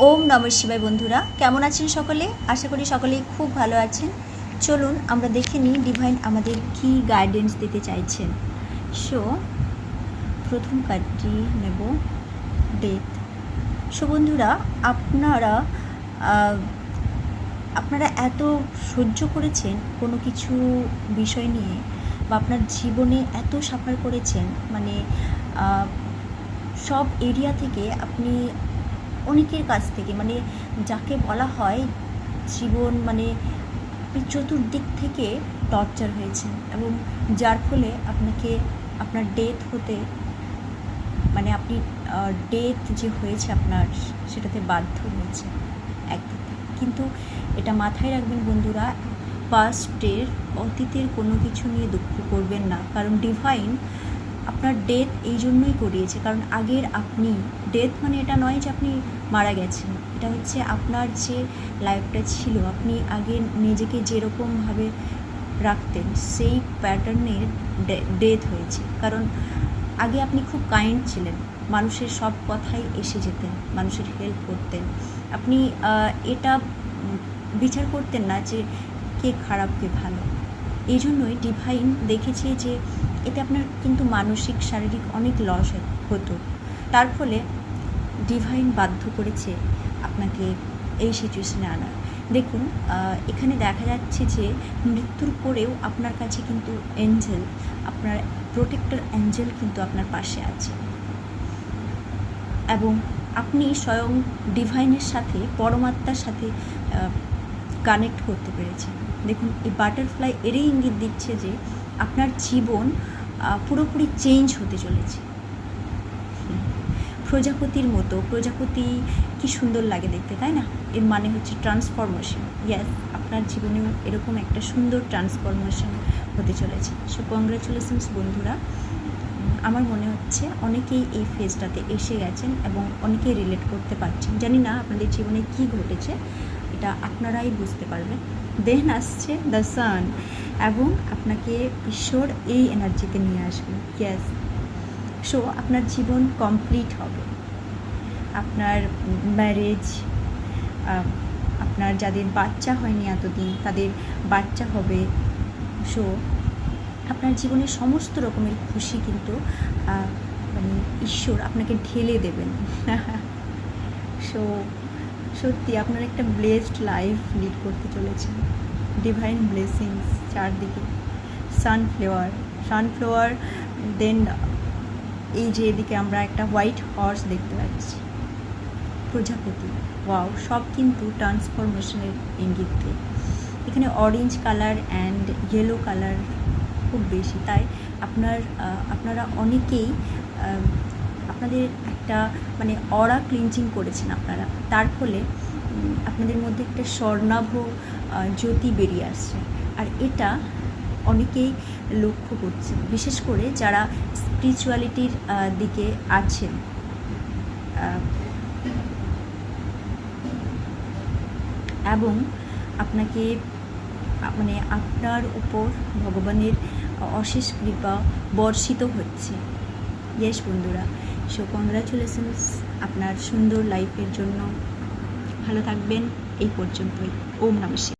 ওম নমঃ শিবায়। বন্ধুরা কেমন আছেন সকলে? আশা করি সকলেই খুব ভালো আছেন। চলুন আমরা দেখে নিই ডিভাইন আমাদের কি গাইডেন্স দিতে চাইছেন। সো প্রথম কার্ডটি নেব, ডেথ। সো বন্ধুরা, আপনারা এত সহ্য করেছেন কোনো কিছু বিষয় নিয়ে, বা আপনার জীবনে এত সাফার করেছেন, মানে সব এরিয়া থেকে আপনি অনেকের কাছ থেকে, মানে যাকে বলা হয় জীবন, মানে আপনি চতুর্দিক থেকে টর্চার হয়েছেন, এবং যার ফলে আপনাকে আপনার ডেথ হতে, মানে আপনি ডেথ যে হয়েছে আপনার, সেটাতে বাধ্য হয়েছে একদিক থেকে। কিন্তু এটা মাথায় রাখবেন বন্ধুরা, পাস্টের, অতীতের কোনো কিছু নিয়ে দুঃখ করবেন না, কারণ ডিভাইন আপনার ডেথ এই জন্যই করিয়েছে, কারণ আগের আপনি, ডেথ মানে এটা নয় যে আপনি মারা গেছেন, এটা হচ্ছে আপনার যে লাইফটা ছিল, আপনি আগে নিজেকে যেরকমভাবে রাখতেন সেই প্যাটার্নের ডেথ হয়েছে। কারণ আগে আপনি খুব কাইন্ড ছিলেন, মানুষের সব কথাই এসে যেতেন, মানুষের হেল্প করতেন, আপনি এটা বিচার করতেন না যে কে খারাপ কে ভালো। এই জন্যই ডিভাইন দেখেছে যে এতে আপনার কিন্তু মানসিক শারীরিক অনেক লস হতো, তার ফলে ডিভাইন বাধ্য করেছে আপনাকে এই সিচুয়েশনে আনার। দেখুন, এখানে দেখা যাচ্ছে যে মৃত্যুর পরেও আপনার কাছে কিন্তু এঞ্জেল, আপনার প্রোটেক্টর অ্যাঞ্জেল কিন্তু আপনার পাশে আছে, এবং আপনি স্বয়ং ডিভাইনের সাথে, পরমাত্মার সাথে কানেক্ট করতে পেরেছেন। দেখুন, এই বাটারফ্লাই এরই ইঙ্গিত দিচ্ছে যে আপনার জীবন পুরোপুরি চেঞ্জ হতে চলেছে, প্রজাপতির মতো। প্রজাপতি কি সুন্দর লাগে দেখতে, তাই না? এর মানে হচ্ছে ট্রান্সফরমেশন। ইয়েস, আপনার জীবনেও এরকম একটা সুন্দর ট্রান্সফরমেশন হতে চলেছে। সো কংগ্রাচুলেশনস বন্ধুরা, আমার মনে হচ্ছে অনেকেই এই ফেজটাতে এসে গেছেন এবং অনেকেই রিলেট করতে পারছেন। জানি না আপনাদের জীবনে কি ঘটেছে, এটা আপনারাই বুঝতে পারবেন। দেন আসছে দ্য সান, এবং আপনাকে ঈশ্বর এই এনার্জিতে নিয়ে আসবে। ইয়েস, সো আপনার জীবন কমপ্লিট হবে, আপনার ম্যারেজ, আপনার যাদের বাচ্চা হয়নি এতদিন তাদের বাচ্চা হবে। সো আপনার জীবনের সমস্ত রকমের খুশি কিন্তু মানে ঈশ্বর আপনাকে ঢেলে দেবেন। সো সত্যি আপনার একটা ব্লেসড লাইফ লিড করতে চলেছেন। ডিভাইন ব্লেসিংস চারদিকে। সানফ্লাওয়ার, দেন এই যে এদিকে আমরা একটা হোয়াইট হর্স দেখতে পাচ্ছি, প্রজাপতি। ওয়াও, সব কিন্তু ট্রান্সফরমেশনের ইঙ্গিত দেয়। এখানে orange colour and yellow colour খুব বেশি, তাই আপনারা অনেকেই আপনাদের একটা মানে অরা ক্লিনজিং করেছেন আপনারা, তার ফলে আপনাদের মধ্যে একটা স্বর্ণাভ জ্যোতি বেরিয়ে আসছে। আর এটা অনেকেই লক্ষ্য করছেন, বিশেষ করে যারা স্পিরিচুয়ালিটির দিকে আছেন। এবং আপনাকে, মানে আপনার উপর ভগবানের অশেষ কৃপা বর্ষিত হচ্ছে। ইয়েস বন্ধুরা, সো কংগ্রাচুলেশনস আপনার সুন্দর লাইফের জন্য। ভালো থাকবেন, এই পর্যন্তই। ওম নমঃ শিবায়।